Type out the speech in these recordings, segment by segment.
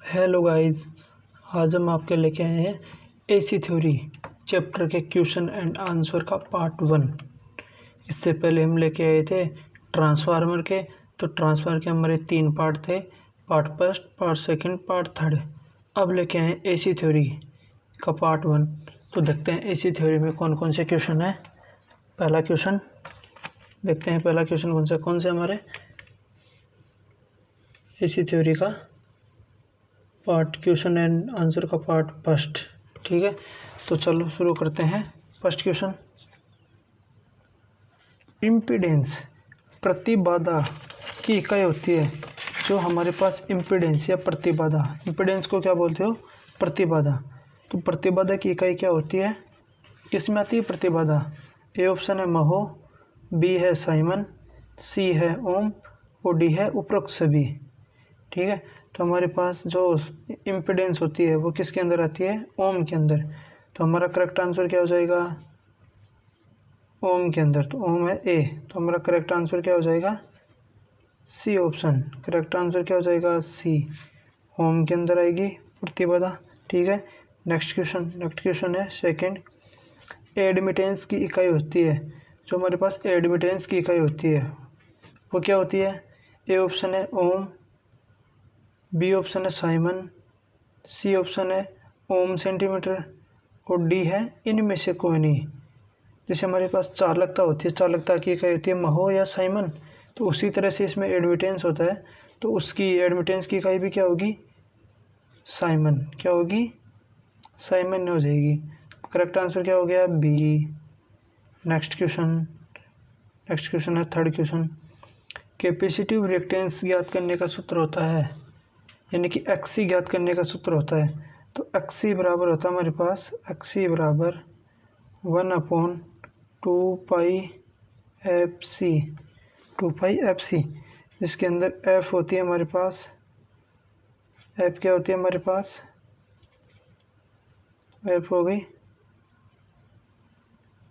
Hello guys. आज हम आपके लेके आए हैं एसी थ्योरी चैप्टर के क्वेश्चन एंड आंसर का पार्ट 1। इससे पहले हम लेके आए थे ट्रांसफार्मर के। तो ट्रांसफार्मर के हमारे 3 पार्ट थे, part first, part second, part third. अब लेके आए हैं एसी थ्योरी का पार्ट 1। तो देखते हैं एसी थ्योरी में कौन कौन से क्वेश्चन है। पहला क्वेश्चन देखते हैं, पहला क्वेश्चन कौन से हमारे एसी थ्योरी का पार्ट क्वेश्चन एंड आंसर का पार्ट फर्स्ट। ठीक है, तो चलो शुरू करते हैं। फर्स्ट क्वेश्चन, इम्पीडेंस प्रतिबाधा की इकाई होती है। जो हमारे पास इम्पीडेंस या प्रतिबाधा, इम्पीडेंस को क्या बोलते हो? प्रतिबाधा। तो प्रतिबाधा की इकाई क्या होती है? किस में आती है प्रतिबाधा? ए ऑप्शन है महो, बी है साइमन, सी है ओम और डी है उपरोक्त सभी। ठीक है, तो हमारे पास जो इम्पीडेंस होती है वो किसके अंदर आती है? ओम के अंदर। तो हमारा करेक्ट आंसर क्या हो जाएगा? ओम के अंदर। तो ओम है ए, तो हमारा करेक्ट आंसर क्या हो जाएगा? C option. करेक्ट आंसर क्या हो जाएगा? सी, ओम के अंदर आएगी प्रतिबाधा। ठीक है, नेक्स्ट क्वेश्चन है सेकंड, एडमिटेंस की इकाई होती है। जो हमारे पास एडमिटेंस की इकाई होती है वो क्या होती है? ए ऑप्शन है ओम, बी ऑप्शन है साइमन, सी ऑप्शन है ओम सेंटीमीटर और डी है इनमें से कोई नहीं। जैसे हमारे पास चालकता होती है, चालकता की इकाई होती है महो या साइमन, तो उसी तरह से इसमें एडमिटेंस होता है, तो उसकी एडमिटेंस की इकाई भी क्या होगी? साइमन। क्या होगी? साइमन हो जाएगी। करेक्ट आंसर क्या हो गया? बी। नेक्स्ट क्वेश्चन है थर्ड क्वेश्चन, कैपेसिटिव रिएक्टेंस ज्ञात करने का सूत्र होता है, यानी कि एक्सी ज्ञात करने का सूत्र होता है। तो एक्सी बराबर होता है हमारे पास, एक्सी बराबर 1/2πfc, 2πfc, जिसके अंदर एफ होती है हमारे पास, एफ क्या होती है हमारे पास? एफ हो गई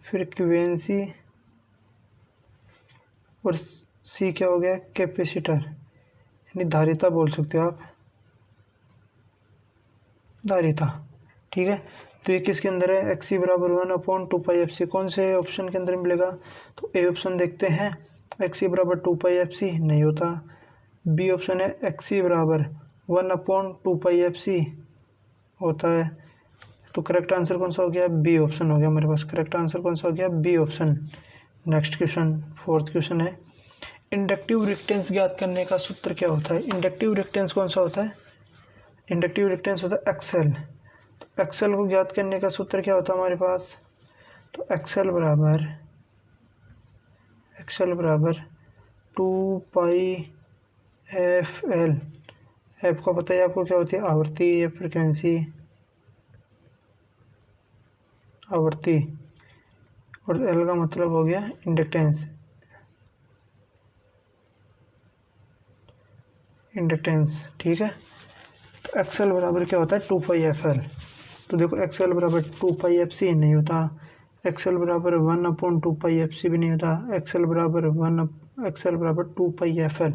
फ्रीक्वेंसी और सी क्या हो गया? कैपेसिटर, यानी धारिता बोल सकते हो आप, धारिता। ठीक है, तो ये किसके अंदर है? एक्सी बराबर 1/2πfc। कौन से ऑप्शन के अंदर मिलेगा? तो ए ऑप्शन देखते हैं, एक्सी बराबर 2πfc नहीं होता। बी ऑप्शन है एक्सी बराबर 1/2πfc होता है। तो करेक्ट आंसर कौन सा हो गया? बी ऑप्शन हो गया हमारे पास। करेक्ट आंसर कौन सा हो गया? B option. Next question, fourth question है, इंडक्टिव रिएक्टेंस ज्ञात करने का सूत्र क्या होता है? इंडक्टिव रिएक्टेंस कौन सा होता है? इंडक्टिव रिएक्टेंस होता है एक्सेल। तो एक्सेल को ज्ञात करने का सूत्र क्या होता है हमारे पास? तो एक्सेल बराबर 2πfl। एफ को पता है आपको क्या होती है? आवृत्ति या फ्रिक्वेंसी, आवृत्ति, और एल का मतलब हो गया इंडक्टेंस, ठीक है। तो एक्सेल बराबर क्या होता है? 2πfl। तो देखो एक्सेल बराबर 2πfc नहीं होता, एक्सेल बराबर 1/2πfc भी नहीं होता, एक्सेल बराबर 2πfl।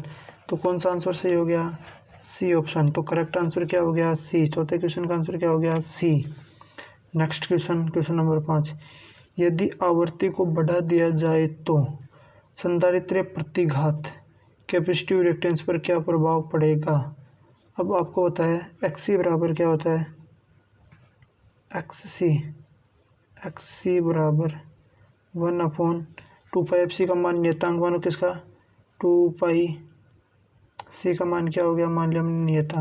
तो कौन सा आंसर सही हो गया? C option. तो करेक्ट आंसर क्या हो गया? सी। चौथे क्वेश्चन का आंसर क्या हो गया? सी। नेक्स्ट क्वेश्चन नंबर 5, यदि आवृत्ति को बढ़ा दिया जाए तो संधारित्र प्रतिघात कैपेसिटिव रिएक्टेंस पर क्या प्रभाव पड़ेगा? अब आपको पता है एक्सी बराबर क्या होता है? एक्सी बराबर 1/2πfc का मान नियतांक मानो किसका? 2π। सी का मान क्या हो गया? मान लिया हमने नियत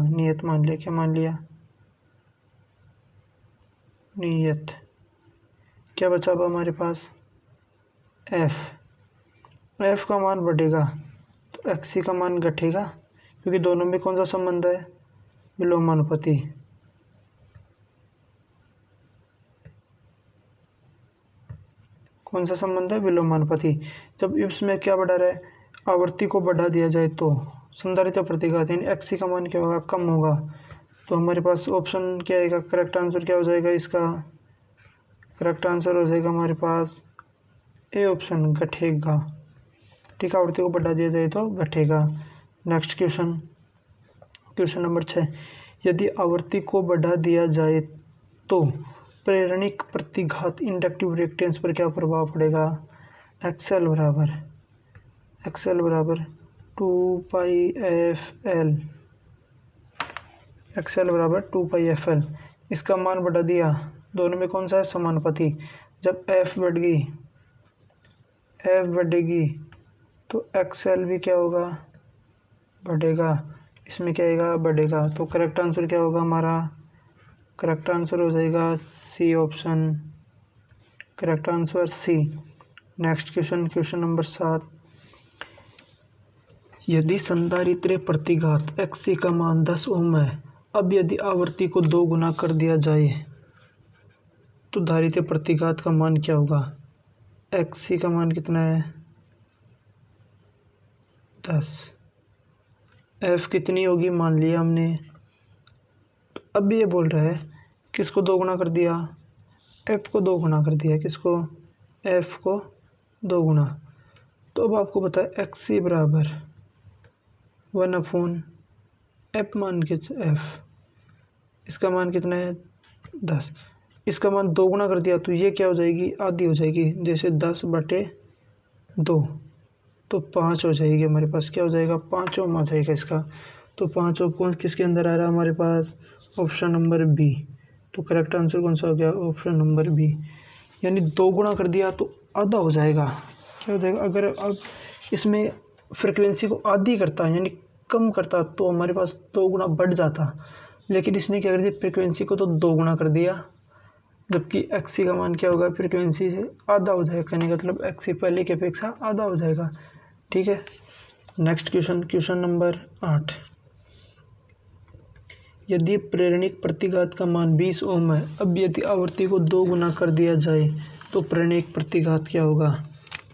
मान लिया। क्या मान लिया? नियत। क्या बचा अब हमारे पास? एफ का मान बढ़ेगा तो एक्सी का मान घटेगा, क्योंकि दोनों में कौन सा संबंध है? विलोमानुपाती। कौन सा संबंध है? विलोमानुपाती। जब इसमें क्या बढ़ा रहा है? आवृत्ति को बढ़ा दिया जाए तो संधारित्र प्रतिघात यानी एक्सी का मान क्या होगा? कम होगा। तो हमारे पास ऑप्शन क्या आएगा? करेक्ट आंसर क्या हो जाएगा इसका? करेक्ट आंसर हो जाएगा हमारे पास ए ऑप्शन, घटेगा। ठीक है, आवृत्ति को बढ़ा दिया जाए तो घटेगा। नेक्स्ट क्वेश्चन नंबर 6, यदि आवर्ती को बढ़ा दिया जाए तो प्रेरणिक प्रतिघात इंडक्टिव रिएक्टेंस पर क्या प्रभाव पड़ेगा। एक्सएल बराबर 2πfl, एक्सएल बराबर 2πfl। इसका मान बढ़ा दिया, दोनों में कौन सा है, समानुपाती। जब एफ बढ़ेगी तो एक्सएल भी क्या होगा, बढ़ेगा। इसमें क्या आएगा, बढ़ेगा। तो करेक्ट आंसर क्या होगा हमारा, करेक्ट आंसर हो जाएगा C option, correct answer C. Next question, question number 7। यदि संधारित्र प्रतिघात XC का मान 10 ओम है, अब यदि आवर्ती को 2 गुना कर दिया जाए तो धारित्र प्रतिघात का मान क्या होगा। XC का मान कितना है, 10। F कितनी होगी मान लिया हमने। तो अब ये बोल रहा है किसको 2 गुना कर दिया, F को 2 गुना कर दिया, किसको, F को 2 गुना। तो अब आपको पता है XC बराबर 1/F मान के F, इसका मान कितना है 10। इसका मान 2 गुना कर दिया तो ये क्या हो जाएगी, आधी हो जाएगी। जैसे 10/2 तो 5 हो जाएगी हमारे पास, क्या हो जाएगा, 5 ओम आ जाएगा इसका। तो 5 ओम कौन किसके अंदर आ रहा है हमारे पास, ऑप्शन नंबर बी। तो करेक्ट आंसर कौन सा हो गया, ऑप्शन नंबर बी। यानी 2 गुना कर दिया तो आधा हो जाएगा, क्या हो जाएगा। अगर अब इसमें फ्रिक्वेंसी को आधी करता यानी कम करता तो हमारे पास 2 गुना बढ़ जाता, लेकिन इसने क्या कर दिया, फ्रिक्वेंसी को तो 2 गुना कर दिया, जबकि XC का मान क्या होगा, फ्रिक्वेंसी से आधा हो जाएगा। कहने का मतलब XC पहले की अपेक्षा आधा हो जाएगा। ठीक है। Next question, question number 8। यदि प्रेरणिक प्रतिघात का मान 20 ओम है, अब यदि आवर्ती को 2 गुना कर दिया जाए तो प्रेरणिक प्रतिघात क्या होगा।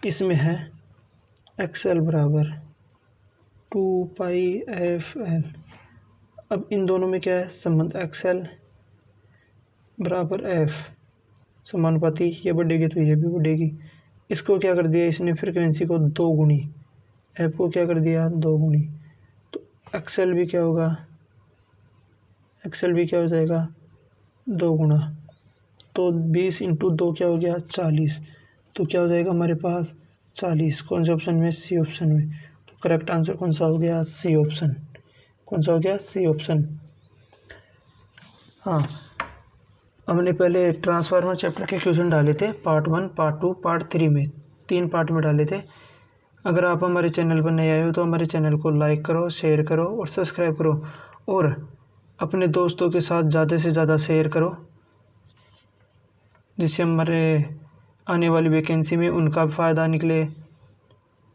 इसमें है XL बराबर 2πfl। अब इन दोनों में क्या है संबंध, XL बराबर F समानुपाती, ये बढ़ेगी तो ये भी बढ़ेगी। इसको क्या कर दिया इसने, फ्रिक्वेंसी को 2 गुनी, F को क्या कर दिया 2 गुनी। तो XL भी क्या होगा, XL भी क्या हो जाएगा 2 गुना। तो 20 × 2 क्या हो गया 40। तो क्या हो जाएगा हमारे पास 40। कौन से ऑप्शन में, सी ऑप्शन में। तो करेक्ट आंसर कौन सा हो गया, सी ऑप्शन। कौन सा हो गया, सी ऑप्शन। हाँ, हमने पहले ट्रांसफार्मर चैप्टर के क्वेश्चन डाले थे, पार्ट 1, पार्ट 2, पार्ट 3 में, 3 पार्ट में डाले थे। अगर आप हमारे चैनल पर नए आए हो तो हमारे चैनल को लाइक करो, शेयर करो और सब्सक्राइब करो, और अपने दोस्तों के साथ ज़्यादा से ज़्यादा शेयर करो, जिससे हमारे आने वाली वैकेंसी में उनका फ़ायदा निकले।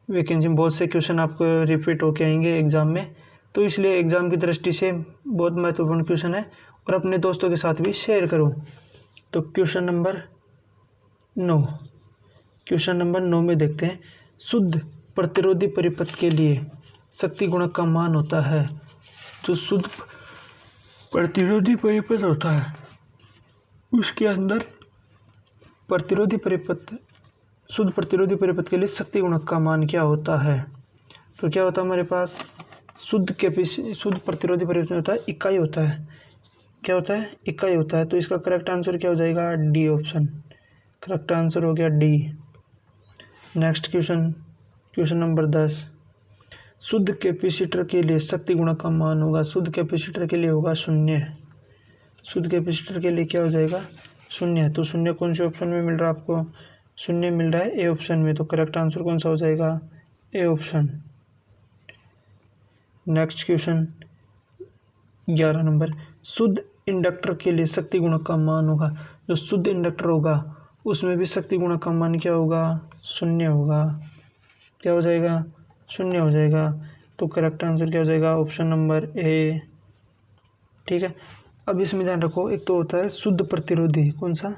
वैकेंसी में बहुत से क्वेश्चन आपको रिपीट होके आएंगे एग्ज़ाम में, तो इसलिए एग्ज़ाम की दृष्टि से बहुत महत्वपूर्ण क्वेश्चन है, और अपने दोस्तों के साथ भी शेयर करो। तो क्वेश्चन नंबर 9, क्वेश्चन नंबर 9 में देखते हैं, शुद्ध प्रतिरोधी परिपथ के लिए शक्ति गुणक का मान होता है। जो शुद्ध प्रतिरोधी परिपथ होता है उसके अंदर प्रतिरोधी परिपथ, शुद्ध प्रतिरोधी परिपथ के लिए शक्ति गुणक का मान क्या होता है। तो क्या होता है हमारे पास, शुद्ध प्रतिरोधी परिपथ होता है, इकाई होता है, क्या होता है, इकाई होता है। तो इसका करेक्ट आंसर क्या हो जाएगा, डी ऑप्शन। करेक्ट आंसर हो गया D. Next question, question number 10। शुद्ध कैपेसिटर के लिए शक्ति गुणक का मान होगा, शुद्ध कैपेसिटर के लिए होगा 0। शुद्ध कैपेसिटर के लिए क्या हो जाएगा 0। तो 0 कौन से ऑप्शन में मिल रहा है आपको, 0 मिल रहा है ए ऑप्शन में। तो करेक्ट आंसर कौन सा हो जाएगा, A option. Next question 11 number, शुद्ध इंडक्टर के लिए शक्ति गुणक का मान होगा। जो शुद्ध इंडक्टर होगा उसमें भी शक्ति गुणक का मान क्या होगा, 0 होगा। क्या हो जाएगा, 0 हो जाएगा। तो करेक्ट आंसर क्या हो जाएगा, ऑप्शन नंबर ए। ठीक है। अब इसमें ध्यान रखो, एक तो होता है शुद्ध प्रतिरोधी, कौन सा,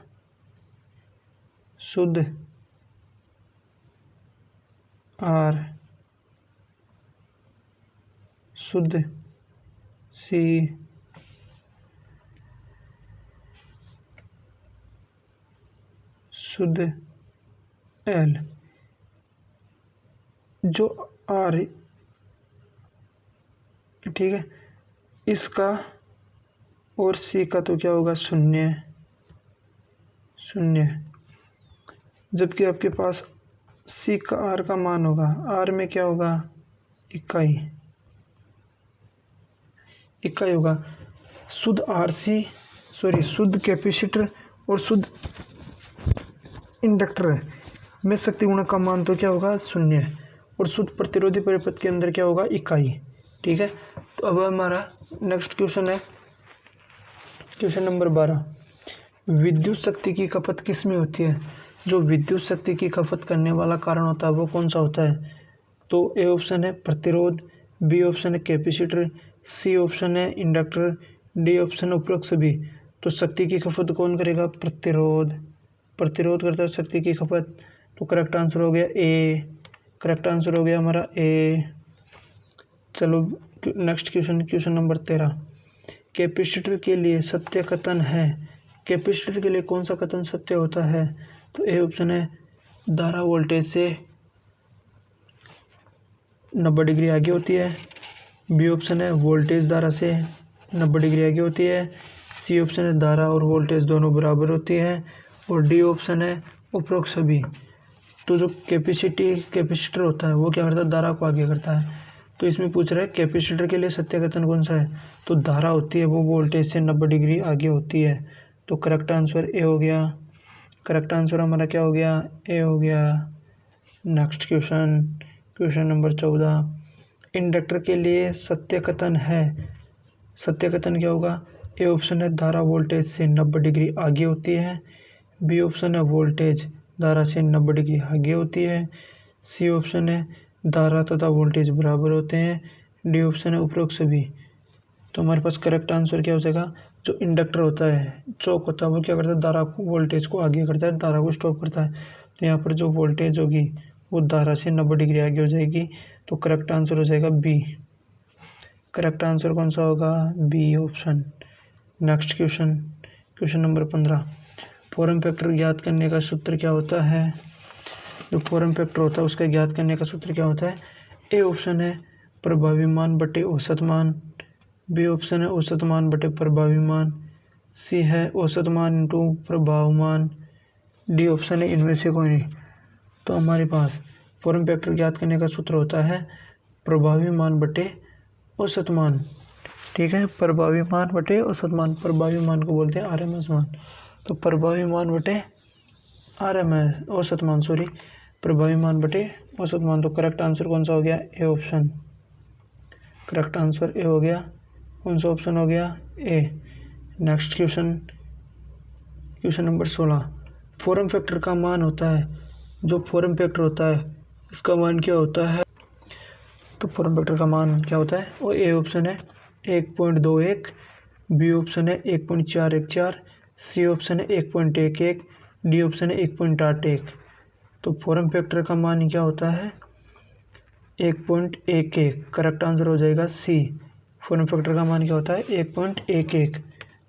शुद्ध आर, शुद्ध सी, शुद्ध एल। जो आर, ठीक है, इसका और सी का तो क्या होगा, शून्य शून्य। जबकि आपके पास सी का आर का मान होगा, आर में क्या होगा, इकाई इकाई होगा। शुद्ध आरसी शुद्ध कैपेसिटर और शुद्ध इंडक्टर में शक्ति गुणक का मान तो क्या होगा, शून्य। और शुद्ध प्रतिरोधी परिपथ के अंदर क्या होगा, इकाई। ठीक है, तो अब हमारा नेक्स्ट क्वेश्चन है क्वेश्चन नंबर 12। विद्युत शक्ति की खपत किस में होती है? जो विद्युत शक्ति की खपत करने वाला कारण होता है वो कौन सा होता है? तो ए ऑप्शन है प्रतिरोध, बी ऑप्शन है कैपेसिटर, सी ऑप्शन है इंडक्टर, डी ऑप्शन उपरोक्त सभी। तो शक्ति की खपत कौन करेगा, प्रतिरोध। प्रतिरोध करता है शक्ति की खपत। तो करेक्ट आंसर हो गया ए, करेक्ट आंसर हो गया हमारा ए। चलो next question, question number 13। Capacitor के लिए सत्य कथन है। कैपेसिटर के लिए कौन सा कथन सत्य होता है? तो ए ऑप्शन है धारा वोल्टेज से 90 डिग्री आगे होती है, बी ऑप्शन है वोल्टेज धारा से 90 डिग्री आगे होती है, सी ऑप्शन है धारा और वोल्टेज दोनों बराबर होती है, और डी ऑप्शन है उपरोक्त सभी। तो जो कैपेसिटर होता है वो क्या करता है, धारा को आगे करता है। तो इसमें पूछ रहा है कैपेसिटर के लिए सत्य कथन कौन सा है? तो धारा होती है वो वोल्टेज से 90 डिग्री आगे होती है। तो करेक्ट आंसर ए हो गया। करेक्ट आंसर हमारा क्या हो गया, ए हो गया। Next question, question number 14। Inductor के लिए सत्य कथन है। सत्य कथन क्या होगा? ए ऑप्शन है धारा वोल्टेज से 90 डिग्री आगे होती है, बी ऑप्शन है वोल्टेज धारा से 90 डिग्री आगे होती है, सी ऑप्शन है धारा तथा वोल्टेज बराबर होते हैं, डी ऑप्शन है उपरोक्त सभी। तो हमारे पास करेक्ट आंसर क्या हो जाएगा, जो इंडक्टर होता है, चौक होता है, वो क्या करता है, धारा को वोल्टेज को आगे करता है, धारा को स्टॉप करता है। तो यहाँ पर जो वोल्टेज होगी वो धारा से 90 डिग्री आगे हो जाएगी। तो करेक्ट आंसर हो जाएगा बी। करेक्ट आंसर कौन सा होगा, B option. Next question, question number 15। Form factor ज्ञात करने का सूत्र क्या होता है? जो फॉर्म फैक्टर होता है उसका ज्ञात करने का सूत्र क्या होता है? ए ऑप्शन है प्रभावी मान बटे औसत मान, बी ऑप्शन है औसत मान बटे प्रभावी मान, सी है औसत मान इंटू प्रभाव मान, डी ऑप्शन है इनमें से कोई नहीं। तो हमारे पास फॉर्म फैक्टर ज्ञात करने का सूत्र होता है प्रभावी मान बटे औसत मान। ठीक है, प्रभावी मान बटे औसत मान, प्रभावी मान को बोलते हैं आरएमएस मान। तो प्रभावी मान बटे आरएमएस औसत मान, प्रभावी मान बटे औसत मान। तो करेक्ट आंसर कौन सा हो गया, A option. Correct answer A हो गया। कौन सा ऑप्शन हो गया, A. Next question, question number 16। Form factor का मान होता है, जो फॉर्म फैक्टर होता है इसका मान क्या होता है? तो फॉर्म फैक्टर का मान क्या होता है? और ए ऑप्शन है 1.21, बी ऑप्शन है 1.414, सी ऑप्शन है 1.11, डी ऑप्शन है 1.81। तो फॉर्म फैक्टर का मान क्या होता है, 1.11। करेक्ट आंसर हो जाएगा सी। फॉर्म फैक्टर का मान क्या होता है, 1.11।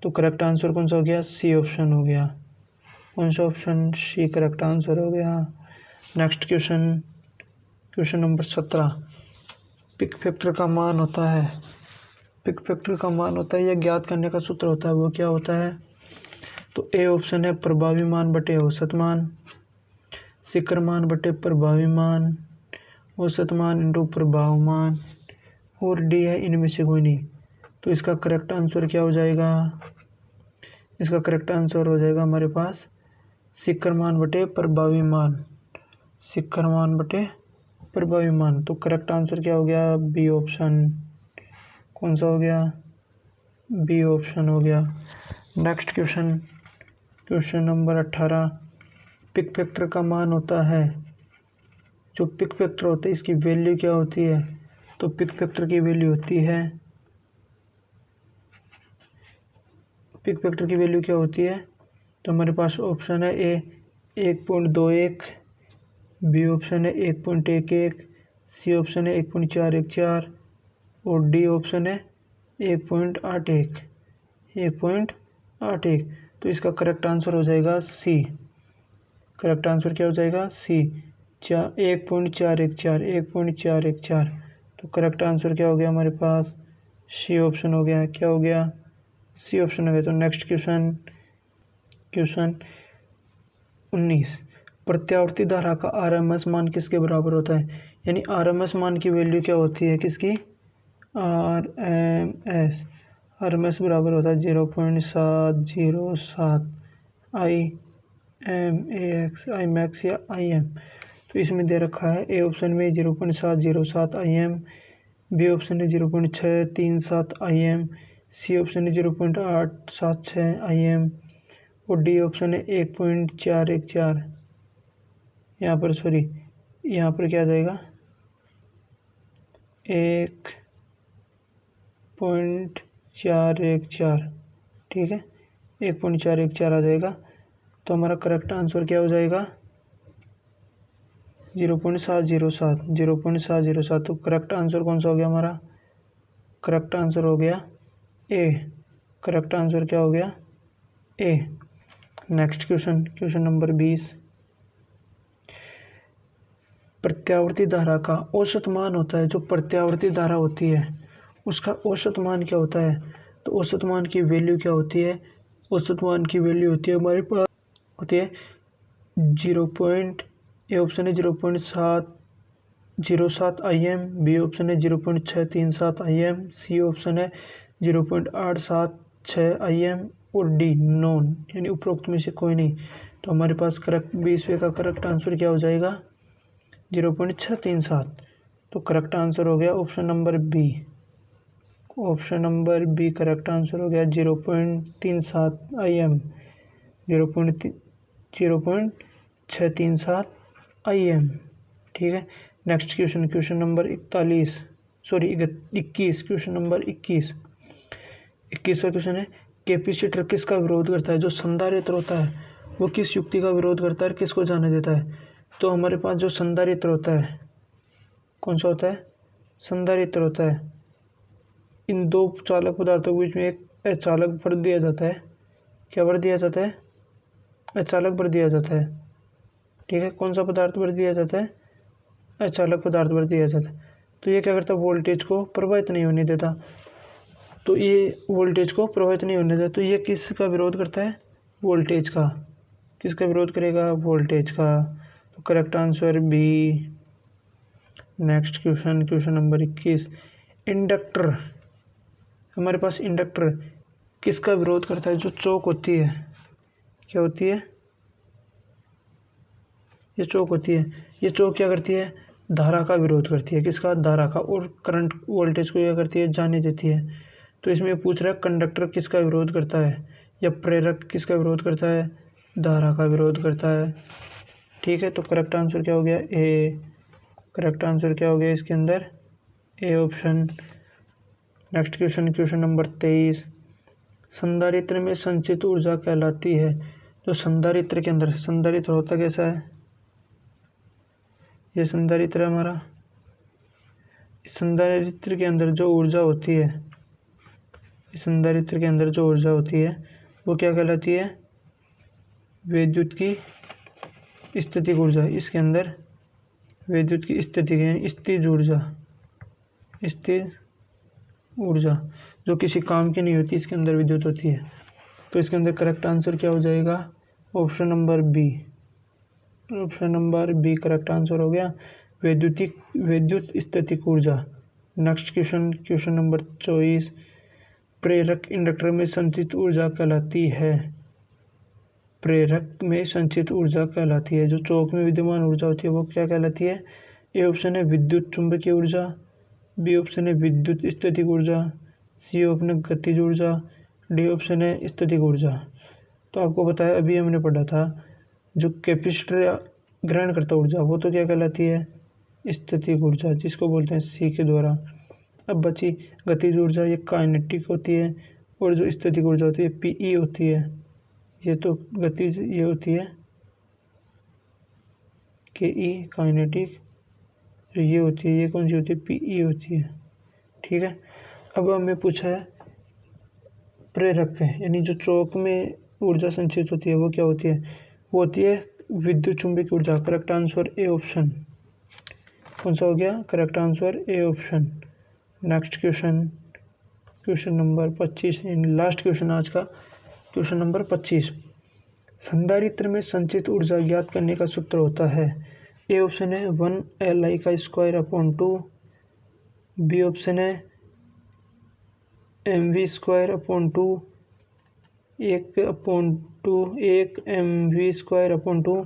तो करेक्ट आंसर कौन सा हो गया, सी ऑप्शन हो गया। कौन सा ऑप्शन, सी करेक्ट आंसर हो गया। Next question, question number 17। Peak factor का मान होता है, पिक फैक्टर का मान होता है या ज्ञात करने का सूत्र होता है वो क्या होता है? तो ए ऑप्शन है प्रभावी मान बटे औसत मान, शिखर मान बटे प्रभावी मान, औसत मान इंटू प्रभाव मान, और डी है इनमें से कोई नहीं। तो इसका करेक्ट आंसर क्या हो जाएगा, इसका करेक्ट आंसर हो जाएगा हमारे पास शिखर मान बटे प्रभावी मान, शिखर मान बटे प्रभावी मान। तो करेक्ट आंसर क्या हो गया, बी ऑप्शन। कौन सा हो गया, बी ऑप्शन हो गया। Next question, question number 18। Peak factor का मान होता है, जो पिक फैक्टर होता है इसकी वैल्यू क्या होती है? तो पिक फैक्टर की वैल्यू होती है, पिक फैक्टर की वैल्यू क्या होती है? तो हमारे पास ऑप्शन है ए 1.21, बी ऑप्शन है 1.11, सी ऑप्शन है 1.414 और डी ऑप्शन है 1.81, 1.81। तो इसका करेक्ट आंसर हो जाएगा सी। करेक्ट आंसर क्या हो जाएगा, सी। 1.414, 1.414। तो करेक्ट आंसर क्या हो गया हमारे पास, सी ऑप्शन हो गया। क्या हो गया, सी ऑप्शन हो गया। तो नेक्स्ट क्वेश्चन, क्वेश्चन 19, प्रत्यावर्ती धारा का आरएमएस मान किसके बराबर होता है? यानी आरएमएस मान की वैल्यू क्या होती है किसकी? आरएमएस बराबर होता है 0.707 I M A X I max या आई एम। तो इसमें दे रखा है ए ऑप्शन में 0.707 आई एम, बी ऑप्शन है 0.637 आई एम, सी ऑप्शन है 0.876 आई एम और डी ऑप्शन है 1.414। यहाँ पर सॉरी, यहाँ पर क्या आ जाएगा 1.414, ठीक है 1.414 आ जाएगा। तो हमारा करेक्ट आंसर क्या हो जाएगा 0.707। तो करेक्ट आंसर कौन सा हो गया हमारा? करेक्ट आंसर हो गया ए। करेक्ट आंसर क्या हो गया? A. Next question, question number 20, प्रत्यावर्ती धारा का औसत मान होता है। जो प्रत्यावर्ती धारा होती है उसका औसत मान क्या होता है? तो औसत मान की वैल्यू क्या होती है? औसत मान की वैल्यू होती है हमारे पास होती है 0. ए ऑप्शन है 0.707 आई एम, बी ऑप्शन है 0.637 आई एम, सी ऑप्शन है 0.876 आई एम और डी नॉन, यानी उपरोक्त में से कोई नहीं। तो हमारे पास करेक्ट 20वें का करेक्ट आंसर क्या हो जाएगा 0.637। तो करेक्ट आंसर हो गया option number B. Option number B correct answer हो गया 0.37 आई एम, 0.637 आई एम, ठीक है। Next question, question number 21, question number 21 का क्वेश्चन है कैपेसिटर किसका विरोध करता है? जो संधारित्र होता है वो किस युक्ति का विरोध करता है और किसको जाने देता है? तो हमारे पास जो संधारित्र होता है कौन सा होता है? संधारित्र होता है। इन दो चालक पदार्थों के बीच में एक अचालक भर दिया जाता है। क्या भर दिया जाता है? अचालक भर दिया जाता है, ठीक है। कौन सा पदार्थ भर दिया जाता है? अचालक पदार्थ भर दिया जाता है। तो ये क्या करता है? वोल्टेज को प्रभावित नहीं होने देता। तो ये वोल्टेज को प्रभावित नहीं होने देता। तो ये किसका विरोध करता है? वोल्टेज का। किसका विरोध करेगा? वोल्टेज का। तो correct answer B. Next question, question number 21, inductor. हमारे पास इंडक्टर किसका विरोध करता है? जो चौक होती है, क्या होती है? ये चौक होती है। ये चौक क्या करती है? धारा का विरोध करती है। किसका? धारा का। और करंट वोल्टेज को क्या करती है? जाने देती है। तो इसमें पूछ रहा है कंडक्टर किसका विरोध करता है या प्रेरक किसका विरोध करता है? धारा का विरोध करता है, ठीक है। तो करेक्ट आंसर क्या हो गया? ए। करेक्ट आंसर क्या हो गया इसके अंदर? A option. Next question, question number 23, संधारित्र में संचित ऊर्जा कहलाती है। जो संधारित्र के अंदर, संधारित्र होता कैसा है? ये संधारित्र है हमारा। संधारित्र के अंदर जो ऊर्जा होती है, संधारित्र के अंदर जो ऊर्जा होती है वो क्या कहलाती है? विद्युत की स्थितिज ऊर्जा। इसके अंदर विद्युत की स्थिति यानी स्थिर ऊर्जा, स्थिर ऊर्जा जो किसी काम की नहीं होती, इसके अंदर विद्युत होती है। तो इसके अंदर करेक्ट आंसर क्या हो जाएगा? Option number B. Option number B correct answer हो गया, विद्युत स्थितिज ऊर्जा। नेक्स्ट क्वेश्चन, क्वेश्चन नंबर 24, प्रेरक इंडक्टर में संचित ऊर्जा कहलाती है। प्रेरक में संचित ऊर्जा कहलाती है। जो चौक में विद्यमान ऊर्जा होती है वो क्या कहलाती है? ए ऑप्शन है विद्युत चुंबकीय ऊर्जा, बी ऑप्शन है विद्युत स्थितिज ऊर्जा, सी ऑप्शन है गतिज ऊर्जा, डी ऑप्शन है स्थितिज ऊर्जा। तो आपको बताया अभी हमने पढ़ा था जो कैपेसिटर ग्रहण करता ऊर्जा वो तो क्या कहलाती है? स्थितिज ऊर्जा, जिसको बोलते हैं सी के द्वारा। अब बची गतिज ऊर्जा, ये काइनेटिक होती है और जो स्थितिज ऊर्जा होती है पीई होती है। ये तो गतिज ये होती है के ई काइनेटिक, जो ये होती है ये कौन सी होती है? पीई होती है, ठीक है। अब हमें पूछा है प्रेरक है, यानी जो चौक में ऊर्जा संचित होती है वो क्या होती है? वो होती है विद्युत चुंबकीय ऊर्जा। Correct answer A option. कौन सा हो गया? Correct answer A option. Next question, question number 25, last question आज का, क्वेश्चन नंबर 25। संधारित्र में संचित ऊर्जा ज्ञात करने का सूत्र होता है। ए ऑप्शन है 1Li का स्क्वायर अपॉन 2, बी ऑप्शन है mv square upon 2, 1 mv square upon 2,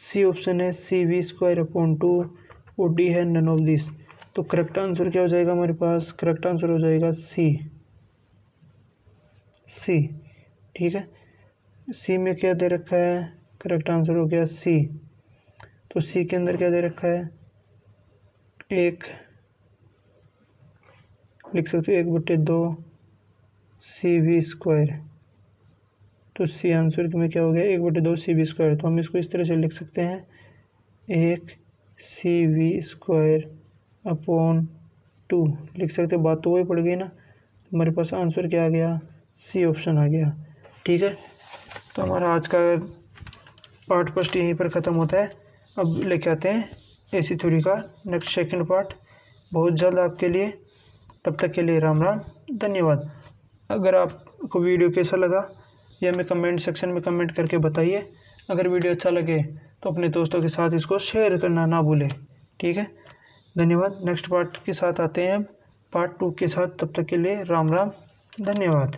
C option है cv स्क्वायर अपॉन 2 और डी है नन ऑफ दिस। तो करेक्ट आंसर क्या हो जाएगा हमारे पास? करेक्ट आंसर हो जाएगा सी। ठीक है, सी में क्या दे रखा है? करेक्ट आंसर हो गया सी। तो सी के अंदर क्या दे रखा है? एक लिख सकते हो 1/2 cv स्क्वायर। तो सी आंसर में क्या हो गया? 1/2 cv स्क्वायर। तो हम इसको इस तरह से लिख सकते हैं 1 cv स्क्वायर अपॉन 2 लिख सकते हैं। बात तो वही पड़ गई ना। हमारे पास आंसर क्या आ गया? सी ऑप्शन आ गया। ठीक है, तो हमारा आज का पार्ट फर्स्ट यहीं पर ख़त्म होता है। अब लेके आते हैं एसी थ्योरी का नेक्स्ट सेकंड पार्ट बहुत जल्द आपके लिए। तब तक के लिए राम राम, धन्यवाद। अगर आपको वीडियो कैसा लगा या हमें कमेंट सेक्शन में कमेंट करके बताइए। अगर वीडियो अच्छा लगे तो अपने दोस्तों के साथ इसको शेयर करना ना भूलें। ठीक है, धन्यवाद। नेक्स्ट पार्ट के साथ आते हैं अब पार्ट 2 के साथ। तब तक के लिए राम राम, धन्यवाद।